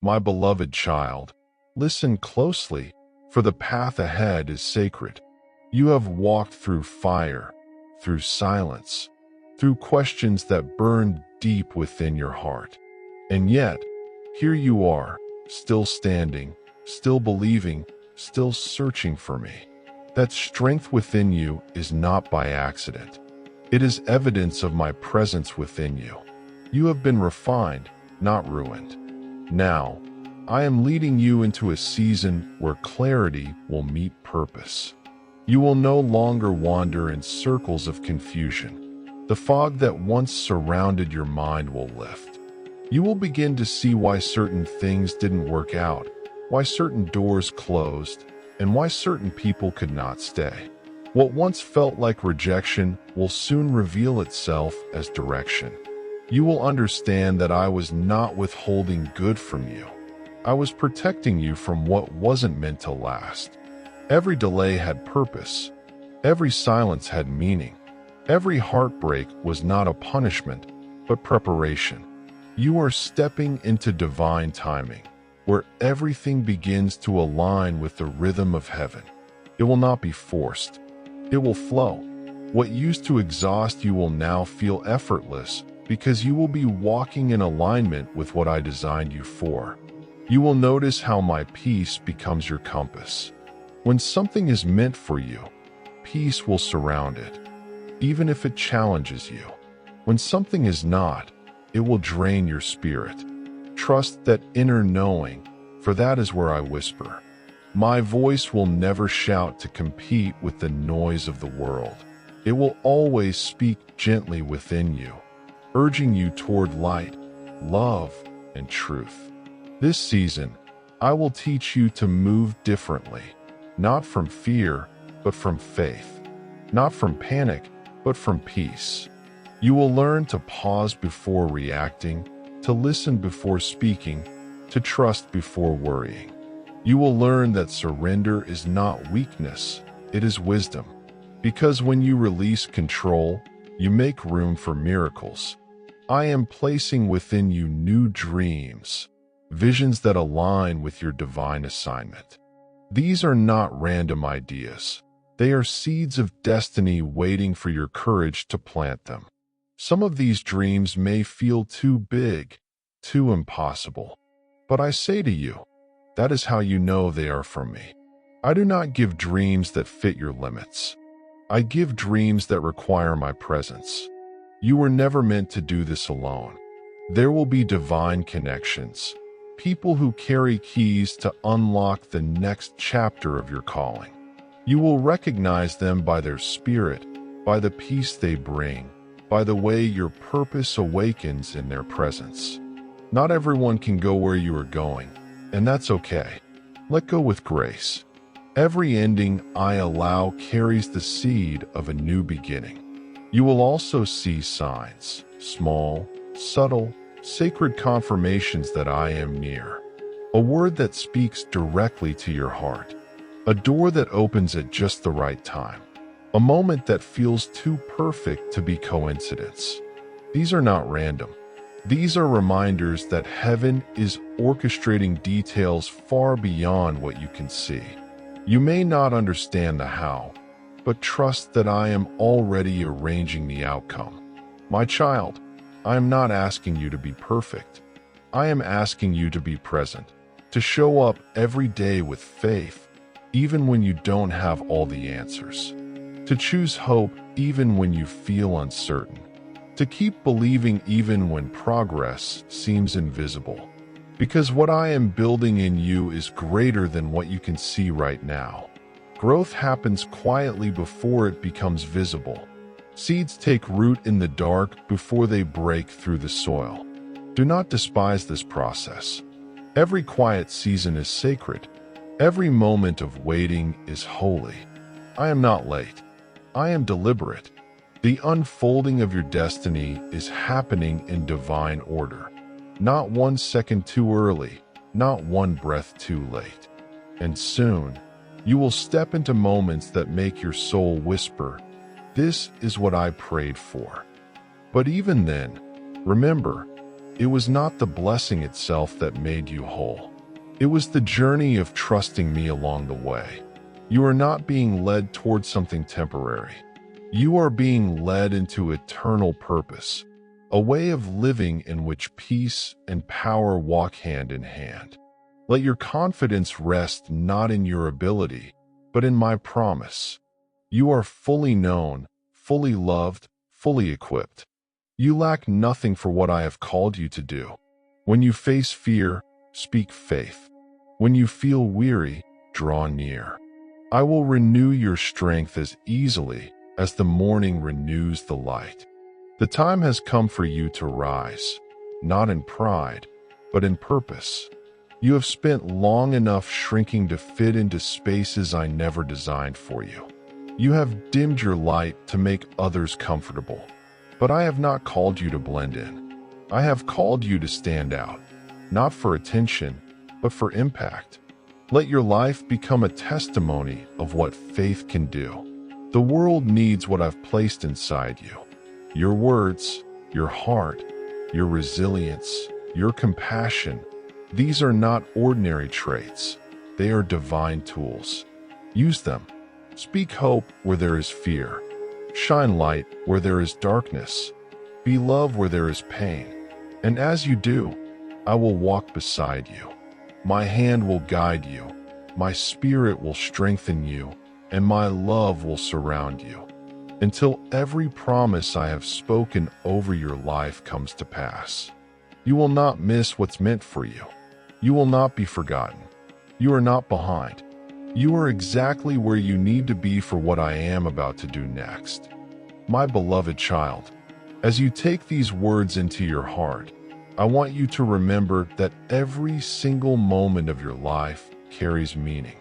My beloved child, listen closely, for the path ahead is sacred. You have walked through fire, through silence, through questions that burned deep within your heart. And yet, here you are, still standing, still believing, still searching for me. That strength within you is not by accident. It is evidence of my presence within you. You have been refined, not ruined. Now, I am leading you into a season where clarity will meet purpose. You will no longer wander in circles of confusion. The fog that once surrounded your mind will lift. You will begin to see why certain things didn't work out, why certain doors closed, and why certain people could not stay. What once felt like rejection will soon reveal itself as direction. You will understand that I was not withholding good from you. I was protecting you from what wasn't meant to last. Every delay had purpose. Every silence had meaning. Every heartbreak was not a punishment, but preparation. You are stepping into divine timing, where everything begins to align with the rhythm of heaven. It will not be forced. It will flow. What used to exhaust you will now feel effortless because you will be walking in alignment with what I designed you for. You will notice how my peace becomes your compass. When something is meant for you, peace will surround it, even if it challenges you. When something is not, it will drain your spirit. Trust that inner knowing, for that is where I whisper. My voice will never shout to compete with the noise of the world. It will always speak gently within you, urging you toward light, love, and truth. This season, I will teach you to move differently, not from fear, but from faith, not from panic, but from peace. You will learn to pause before reacting, to listen before speaking, to trust before worrying. You will learn that surrender is not weakness, it is wisdom. Because when you release control, you make room for miracles. I am placing within you new dreams, visions that align with your divine assignment. These are not random ideas. They are seeds of destiny waiting for your courage to plant them. Some of these dreams may feel too big, too impossible. But I say to you, that is how you know they are from me. I do not give dreams that fit your limits. I give dreams that require my presence. You were never meant to do this alone. There will be divine connections, people who carry keys to unlock the next chapter of your calling. You will recognize them by their spirit, by the peace they bring, by the way your purpose awakens in their presence. Not everyone can go where you are going, and that's okay. Let go with grace. Every ending I allow carries the seed of a new beginning. You will also see signs, small, subtle, sacred confirmations that I am near. A word that speaks directly to your heart. A door that opens at just the right time. A moment that feels too perfect to be coincidence. These are not random. These are reminders that heaven is orchestrating details far beyond what you can see. You may not understand the how, but trust that I am already arranging the outcome. My child, I am not asking you to be perfect. I am asking you to be present, to show up every day with faith, even when you don't have all the answers. To choose hope even when you feel uncertain. To keep believing even when progress seems invisible. Because what I am building in you is greater than what you can see right now. Growth happens quietly before it becomes visible. Seeds take root in the dark before they break through the soil. Do not despise this process. Every quiet season is sacred. Every moment of waiting is holy. I am not late. I am deliberate. The unfolding of your destiny is happening in divine order. Not 1 second too early, not one breath too late. And soon, you will step into moments that make your soul whisper, "This is what I prayed for." But even then, remember, It was not the blessing itself that made you whole. It was the journey of trusting me along the way. You are not being led towards something temporary. You are being led into eternal purpose, a way of living in which peace and power walk hand in hand. Let your confidence rest not in your ability, but in my promise. You are fully known, fully loved, fully equipped. You lack nothing for what I have called you to do. When you face fear, speak faith. When you feel weary, draw near. I will renew your strength as easily as the morning renews the light. The time has come for you to rise, not in pride, but in purpose. You have spent long enough shrinking to fit into spaces I never designed for you. You have dimmed your light to make others comfortable. But I have not called you to blend in. I have called you to stand out, not for attention, but for impact. Let your life become a testimony of what faith can do. The world needs what I've placed inside you. Your words, your heart, your resilience, your compassion. These are not ordinary traits. They are divine tools. Use them. Speak hope where there is fear. Shine light where there is darkness. Be love where there is pain. And as you do, I will walk beside you. My hand will guide you. My spirit will strengthen you, and my love will surround you, until every promise I have spoken over your life comes to pass. You will not miss what's meant for you. You will not be forgotten. You are not behind. You are exactly where you need to be for what I am about to do next. My beloved child, as you take these words into your heart, I want you to remember that every single moment of your life carries meaning.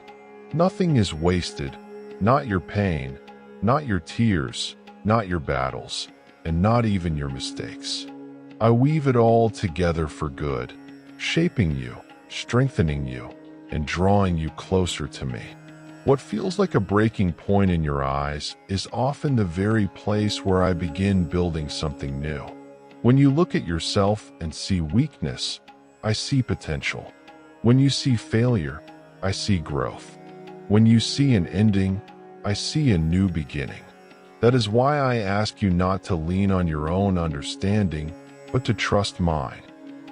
Nothing is wasted, not your pain, not your tears, not your battles, and not even your mistakes. I weave it all together for good, shaping you, strengthening you, and drawing you closer to me. What feels like a breaking point in your eyes is often the very place where I begin building something new. When you look at yourself and see weakness, I see potential. When you see failure, I see growth. When you see an ending, I see a new beginning. That is why I ask you not to lean on your own understanding, but to trust mine.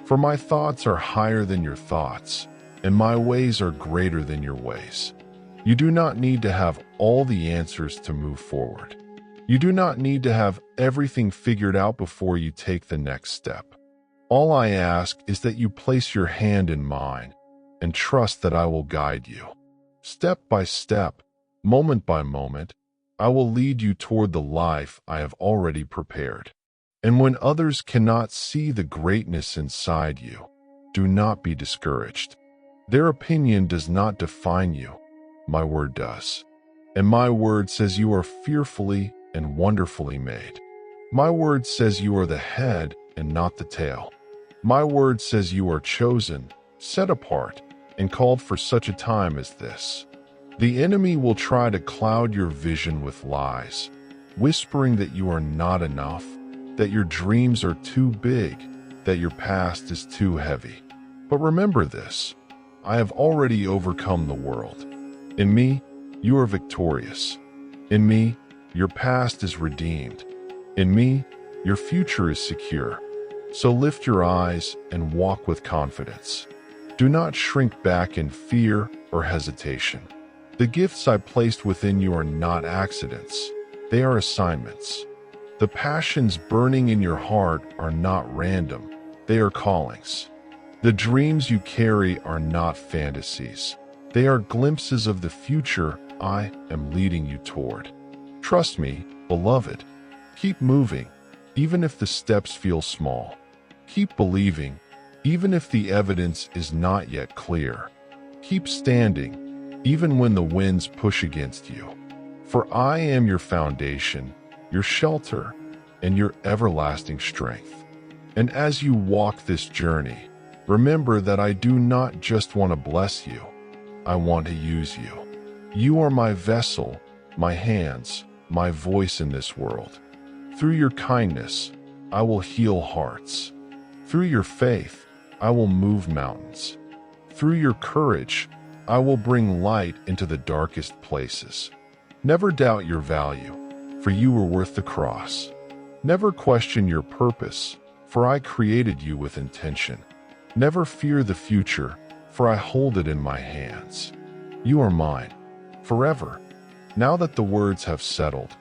For my thoughts are higher than your thoughts, and my ways are greater than your ways. You do not need to have all the answers to move forward. You do not need to have everything figured out before you take the next step. All I ask is that you place your hand in mine and trust that I will guide you. Step by step, moment by moment, I will lead you toward the life I have already prepared. And when others cannot see the greatness inside you, do not be discouraged. Their opinion does not define you. My word does. And my word says you are fearfully and wonderfully made. My word says you are the head and not the tail. My word says you are chosen, set apart, and called for such a time as this. The enemy will try to cloud your vision with lies, whispering that you are not enough, that your dreams are too big, that your past is too heavy. But remember this, I have already overcome the world. In me, you are victorious. In me, your past is redeemed. In me, your future is secure. So lift your eyes and walk with confidence. Do not shrink back in fear or hesitation. The gifts I placed within you are not accidents. They are assignments. The passions burning in your heart are not random. They are callings. The dreams you carry are not fantasies. They are glimpses of the future I am leading you toward. Trust me, beloved. Keep moving, even if the steps feel small. Keep believing, even if the evidence is not yet clear. Keep standing, even when the winds push against you. For I am your foundation, your shelter, and your everlasting strength. And as you walk this journey, remember that I do not just want to bless you. I want to use you. You are my vessel, my hands, my voice in this world. Through your kindness, I will heal hearts. Through your faith, I will move mountains. Through your courage, I will bring light into the darkest places. Never doubt your value, for you were worth the cross. Never question your purpose, for I created you with intention. Never fear the future, for I hold it in my hands. You are mine, forever. Now that the words have settled,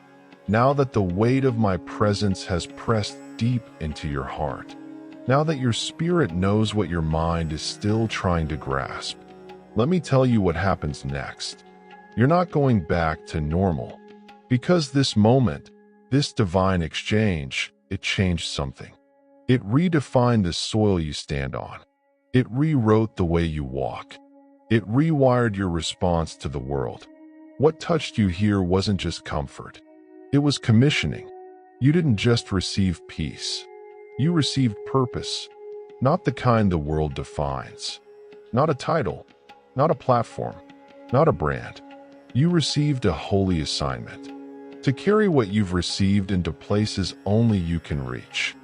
now that the weight of my presence has pressed deep into your heart, now that your spirit knows what your mind is still trying to grasp, let me tell you what happens next. You're not going back to normal, because this moment, this divine exchange, it changed something. It redefined the soil you stand on. It rewrote the way you walk. It rewired your response to the world. What touched you here wasn't just comfort. It was commissioning. You didn't just receive peace. You received purpose, not the kind the world defines. Not a title, not a platform, not a brand. You received a holy assignment, to carry what you've received into places only you can reach.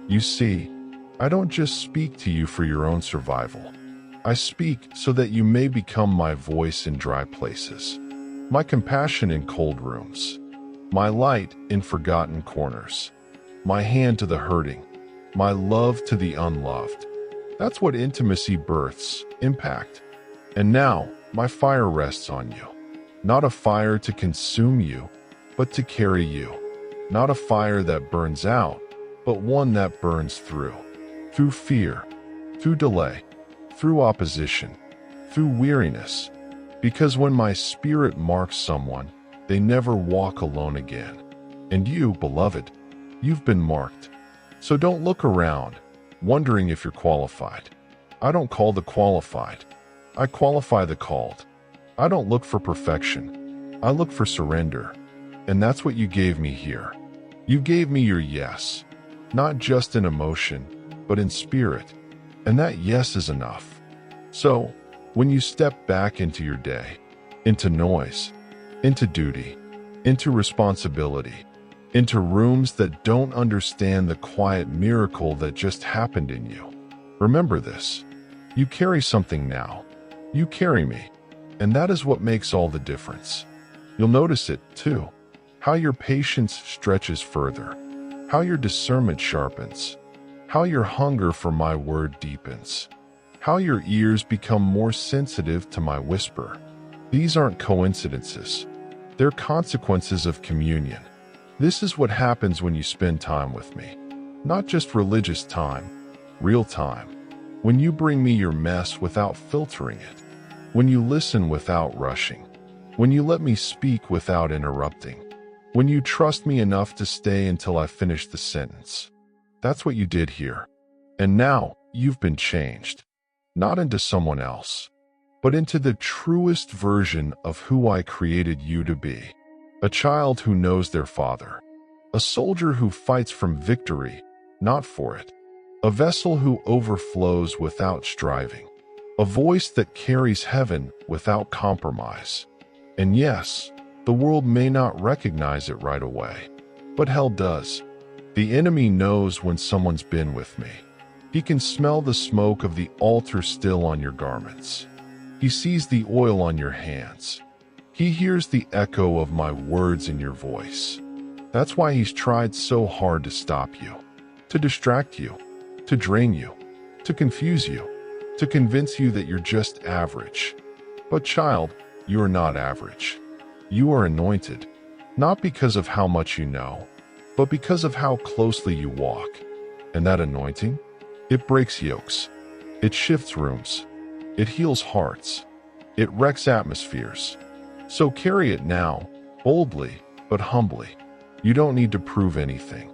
You see, I don't just speak to you for your own survival. I speak so that you may become my voice in dry places, my compassion in cold rooms, my light in forgotten corners, my hand to the hurting, my love to the unloved. That's what intimacy births, impact. And now, my fire rests on you. Not a fire to consume you, but to carry you. Not a fire that burns out, but one that burns through fear, through delay, through opposition, through weariness. Because when my spirit marks someone, they never walk alone again. And you, beloved, you've been marked. So don't look around, wondering if you're qualified. I don't call the qualified. I qualify the called. I don't look for perfection. I look for surrender. And that's what you gave me here. You gave me your yes, not just in emotion, but in spirit. And that yes is enough. So, when you step back into your day, into noise, into duty, into responsibility, into rooms that don't understand the quiet miracle that just happened in you, remember this. You carry something now. You carry me. And that is what makes all the difference. You'll notice it, too. How your patience stretches further. How your discernment sharpens. How your hunger for my word deepens. How your ears become more sensitive to my whisper. These aren't coincidences. They're consequences of communion. This is what happens when you spend time with me. Not just religious time, real time. When you bring me your mess without filtering it. When you listen without rushing. When you let me speak without interrupting. When you trust me enough to stay until I finish the sentence. That's what you did here. And now, you've been changed. Not into someone else, but into the truest version of who I created you to be. A child who knows their father. A soldier who fights from victory, not for it. A vessel who overflows without striving. A voice that carries heaven without compromise. And yes, the world may not recognize it right away, but hell does. The enemy knows when someone's been with me. He can smell the smoke of the altar still on your garments. He sees the oil on your hands. He hears the echo of my words in your voice. That's why he's tried so hard to stop you, to distract you, to drain you, to confuse you, to convince you that you're just average. But child, you are not average. You are anointed, not because of how much you know, but because of how closely you walk. And that anointing? It breaks yokes. It shifts rooms. It heals hearts. It wrecks atmospheres. So carry it now, boldly, but humbly. You don't need to prove anything.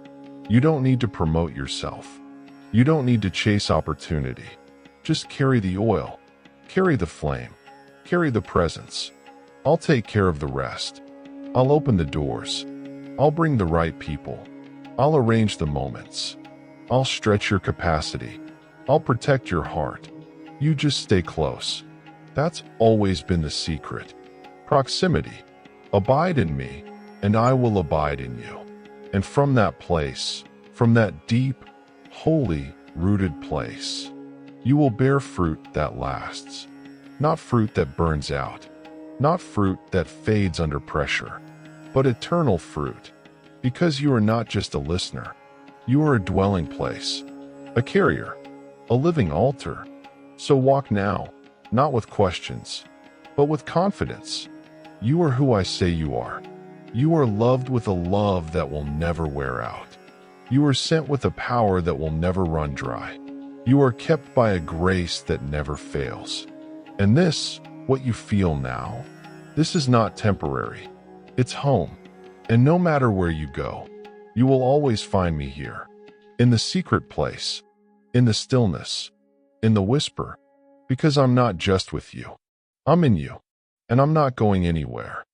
You don't need to promote yourself. You don't need to chase opportunity. Just carry the oil. Carry the flame. Carry the presence. I'll take care of the rest. I'll open the doors. I'll bring the right people. I'll arrange the moments. I'll stretch your capacity. I'll protect your heart. You just stay close. That's always been the secret. Proximity. Abide in me, and I will abide in you. And from that place, from that deep, holy, rooted place. You will bear fruit that lasts, not fruit that burns out, not fruit that fades under pressure, but eternal fruit, because you are not just a listener. You are a dwelling place, a carrier, a living altar. So walk now, not with questions, but with confidence. You are who I say you are. You are loved with a love that will never wear out. You are sent with a power that will never run dry. You are kept by a grace that never fails. And this, what you feel now, this is not temporary. It's home. And no matter where you go, you will always find me here. In the secret place, in the stillness, in the whisper, because I'm not just with you. I'm in you, and I'm not going anywhere.